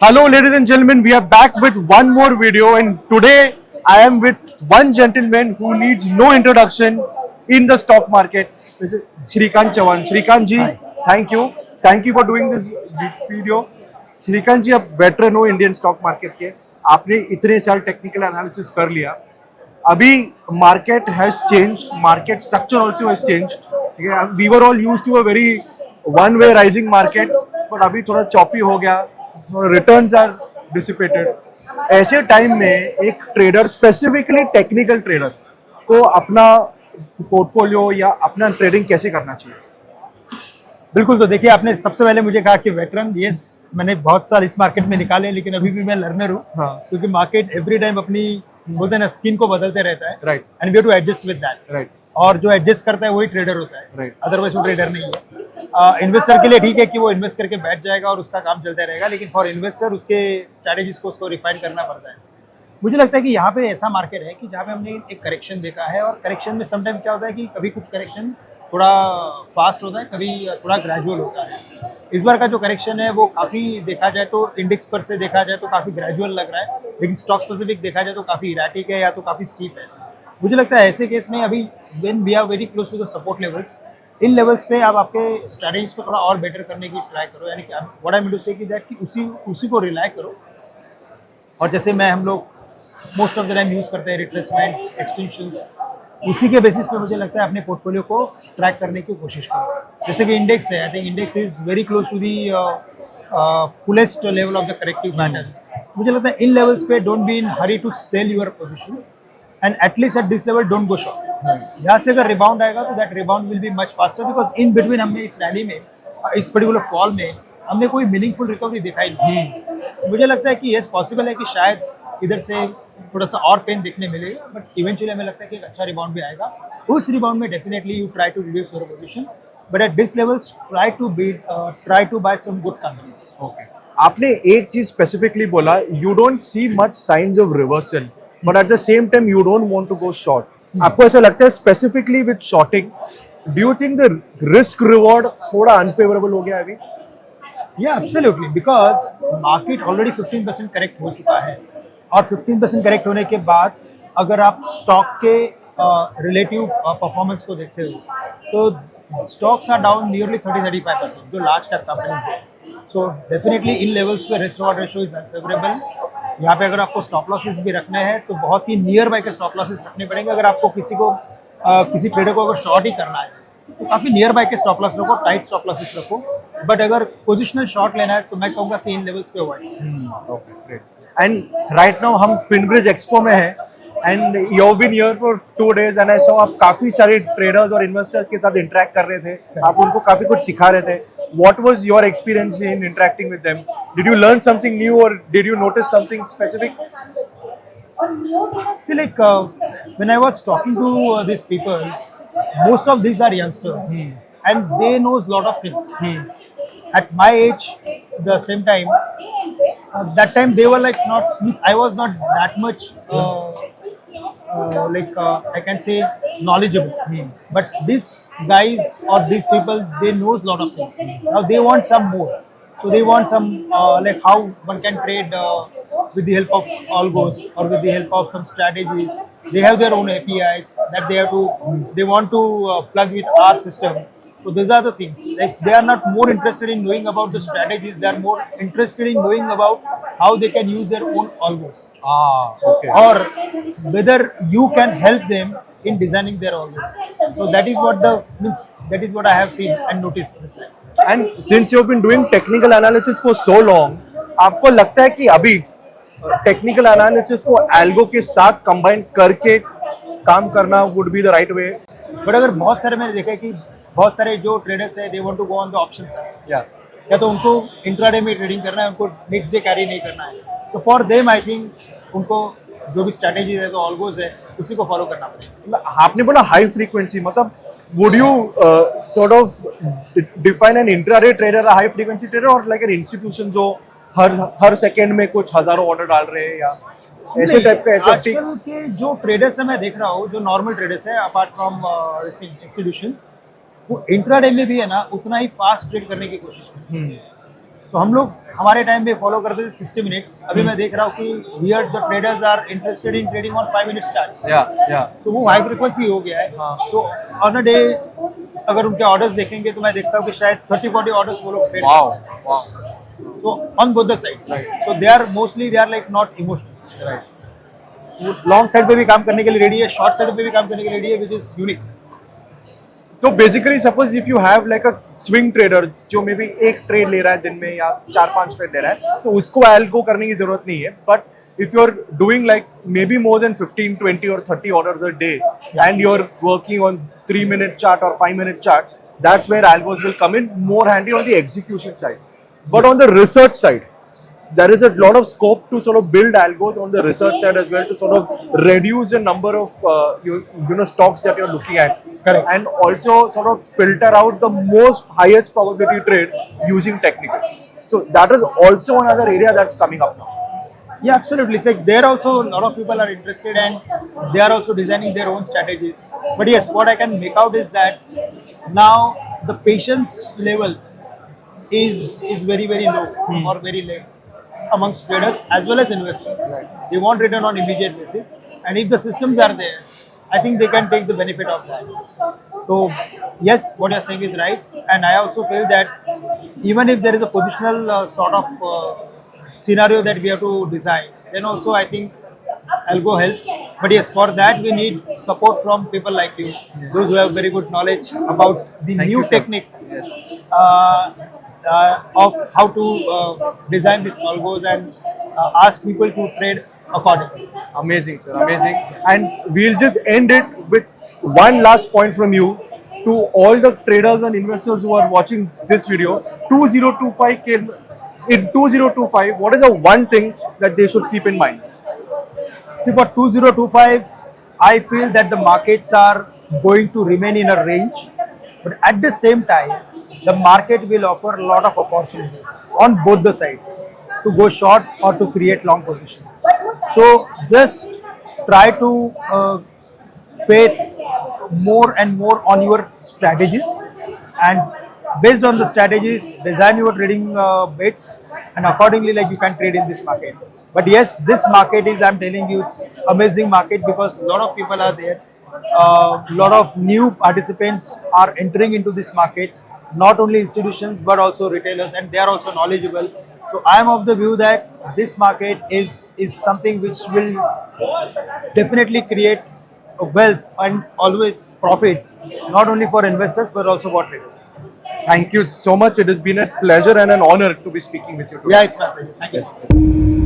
Hello, ladies and gentlemen. We are back with one more video, and today I am with one gentleman who needs no introduction in the stock market. This is Shrikant Chavan. Shrikant ji, thank you for doing this video. Shrikant जी, आप veteran हो Indian stock market के, आपने इतने साल technical analysis कर लिया. अभी market has change, market structure also has change. We were all used to a very one way rising market, but अभी थोड़ा चॉपी हो गया, रिटर्न्स आर डिसिपेटेड. ऐसे टाइम में एक ट्रेडर, स्पेसिफिकली टेक्निकल ट्रेडर को अपना पोर्टफोलियो या अपना ट्रेडिंग कैसे करना चाहिए? बिल्कुल. तो देखिए, आपने सबसे पहले मुझे कहा कि वेटरन, यस, मैंने बहुत साल इस मार्केट में निकाले, लेकिन अभी भी मैं लर्नर हूँ. क्योंकि मार्केट एवरी टाइम अपनी बोलते हैं ना स्किन को बदलते रहता है. Right. And we have to adjust with that. Right. और जो एडजस्ट करता है वही ट्रेडर होता है. राइट. अदरवाइज वो ट्रेडर नहीं है. इन्वेस्टर के लिए ठीक है कि वो इन्वेस्ट करके बैठ जाएगा और उसका काम चलता रहेगा, लेकिन फॉर इन्वेस्टर उसके स्ट्रैटेजीज को उसको रिफाइन करना पड़ता है. मुझे लगता है कि यहाँ पे ऐसा मार्केट है कि जहाँ पे हमने एक करेक्शन देखा है, और करेक्शन में समटाइम क्या होता है कि कभी कुछ करेक्शन थोड़ा फास्ट होता है, कभी थोड़ा ग्रेजुअल होता है. इस बार का जो करेक्शन है वो काफ़ी, देखा जाए तो इंडेक्स पर से देखा जाए तो काफ़ी ग्रेजुअल लग रहा है, लेकिन स्टॉक स्पेसिफिक देखा जाए तो काफ़ी इराटिक है या तो काफ़ी स्टीप है. मुझे लगता है ऐसे केस में अभी when we are very close to the support levels, इन लेवल्स पे आप आपके स्ट्रैटेजीज को थोड़ा और बेटर करने की ट्राई करो. यानी कि व्हाट आई मीन टू से कि दैट कि उसी को रिलाई करो. और जैसे हम लोग most of the time use करते हैं रिट्रेसमेंट, एक्सटेंशंस, उसी के बेसिस पे मुझे लगता है अपने पोर्टफोलियो को ट्रैक करने की कोशिश करो. जैसे कि इंडेक्स है, I think index is very close to the fullest level of the corrective pattern. मुझे लगता है इन लेवल्स पे don't be in hurry to sell your positions, and at least at this level don't go short. यहाँ से अगर rebound आएगा तो that rebound will be much faster, because in between हमने इस रैली में, इस पर्टिकुलर फॉल में हमने कोई मीनिंगफुल रिकवरी दिखाई नहीं. मुझे लगता है कि येस पॉसिबल है कि शायद इधर से थोड़ा सा और पेन देखने मिलेगा, बट इवेंचुअली हमें लगता है कि एक अच्छा रिबाउंड भी आएगा. उस रिबाउंड में definitely you try to reduce your position, but at this levels try to buy some good companies. Okay. आपने एक चीज स्पेसिफिकली बोला, you don't see much science of reversal, but at the same time you don't want to go short. आपको ऐसा लगता है specifically with shorting, do you think the risk reward थोड़ा unfavourable हो गया अभी? Yeah, absolutely, because market already 15% correct हो चुका है, और 15% करेक्ट होने के बाद अगर आप स्टॉक के रिलेटिव परफॉर्मेंस को देखते हो तो स्टॉक्स आर डाउन नियरली 30-35% जो लार्ज कैप कंपनीज है. सो डेफिनेटली इन लेवल्स पे risk reward ratio is unfavourable. यहाँ पे अगर आपको स्टॉप लॉसेस भी रखने हैं तो बहुत ही नियर बाय के स्टॉप लॉसेस रखने पड़ेंगे. अगर आपको किसी ट्रेडर को अगर शॉर्ट ही करना है तो काफ़ी नियर बाय के स्टॉप लॉस रखो, टाइट स्टॉप लॉसेस रखो. बट अगर पोजिशनल शॉर्ट लेना है तो मैं कहूँगा कि इन लेवल्स पे avoid. Okay, great. And right now हम फिनब्रिज एक्सपो में हैं, and you have been here for 2 days, and I saw आप काफी सारे ट्रेडर्स और इन्वेस्टर्स के साथ इंटरेक्ट कर रहे थे, आप उनको काफी कुछ सिखा रहे थे. What was your experience in interacting with them? Did you learn something new और did you notice something specific? See, like when I was talking to these people, most of these are youngsters, and they knows lot of things. At my age, the same time, that time they were like not, means I was not that much I can say knowledgeable. But these guys or these people, they knows lot of things. Now they want some more, so they want some like how one can trade with the help of algos or with the help of some strategies. They have their own APIs that they want to plug with our system. So these are the things. Like they are not more interested in knowing about the strategies. They are more interested in knowing about how they can use their own algos. Okay. Or whether you can help them in designing their algos. So that is what I have seen and noticed this time. And since you have been doing technical analysis for so long, आपको लगता है कि अभी technical analysis को algo के साथ combine करके काम करना would be the right way? But अगर बहुत सारे मैंने देखा है कि बहुत सारे जो ट्रेडर्स है, they want to go on the option side, या तो उनको इंट्राडे में ट्रेडिंग करना है, उनको नेक्स्ट डे कैरी नहीं करना है. So for them I think उनको जो भी स्ट्रैटेजी है, तो ऑलगोज है, उसी को फॉलो करना पड़ेगा. आपने बोला हाई फ्रीक्वेंसी, मतलब would you sort of define an intraday trader a high frequency trader or like an institution जो हर सेकंड में कुछ हजारों ऑर्डर डाल रहे हैं, या ऐसे टाइप का? आजकल के जो ट्रेडर्स है मैं देख रहा हूँ, जो नॉर्मल ट्रेडर्स है अपार्ट फ्रॉम इंस्टीट्यूशंस, वो इंट्राडे में भी है ना उतना ही फास्ट ट्रेड करने की कोशिश करते हैं. सो हम लोग हमारे टाइम में फॉलो करते थे 60 मिनट्स, अभी मैं देख रहा हूँ कि here the traders are interested in trading on 5 minutes charts. Yeah. So वो हाई फ्रिक्वेंसी हो गया है। हाँ। तो ऑन अ डे अगर उनके ऑर्डर्स देखेंगे तो मैं देखता हूँ कि शायद 30-40 ऑर्डर्स वो लोग trade Wow. Wow. So on both the sides. Right. So they are mostly they are like not emotional. Right. Long side पे भी काम करने के लिए रेडी है, शॉर्ट साइड पे भी काम करने के लिए रेडी है, which is unique. So basically, suppose if you have like a swing trader जो मे बी एक ट्रेड ले रहा है दिन में या 4-5 ट्रेड ले रहा है, तो उसको algo करने की जरूरत नहीं है. But if you're doing like maybe more than 15, 20 or 30 orders a day, and you're working on 3-minute chart or 5-minute chart, that's where algos will come in more handy on the execution side. But on the research side, there is a lot of scope to sort of build algos on the research side as well to sort of reduce the number of stocks that you're looking at. Correct. And also sort of filter out the most highest probability trade using technicals. So that is also another area that's coming up now. Yeah, absolutely. It's like there also a lot of people are interested and they are also designing their own strategies. But yes, what I can make out is that now the patience level is very low or very less amongst traders as well as investors. Right. They want return on immediate basis, and if the systems are there, I think they can take the benefit of that. So yes, what you're saying is right, and I also feel that even if there is a positional sort of scenario that we have to design, then also I think algo helps. But yes, for that we need support from people like you, those who have very good knowledge about the Thank new you, sir. techniques of how to design these algos and ask people to trade accordingly. Amazing, sir. Amazing. And we'll just end it with one last point from you to all the traders and investors who are watching this video. 2025 came in 2025. What is the one thing that they should keep in mind? See, for 2025, I feel that the markets are going to remain in a range, but at the same time, the market will offer a lot of opportunities on both the sides to go short or to create long positions. So just try to faith more and more on your strategies, and based on the strategies, design your trading bets, and accordingly, like you can trade in this market. But yes, this market is, I'm telling you, it's amazing market because a lot of people are there. A lot of new participants are entering into this market, not only institutions but also retailers, and they are also knowledgeable. So I am of the view that this market is something which will definitely create wealth and always profit, not only for investors but also for traders. Thank you so much. It has been a pleasure and an honor to be speaking with you today. Yeah, it's my pleasure. Thank you so much.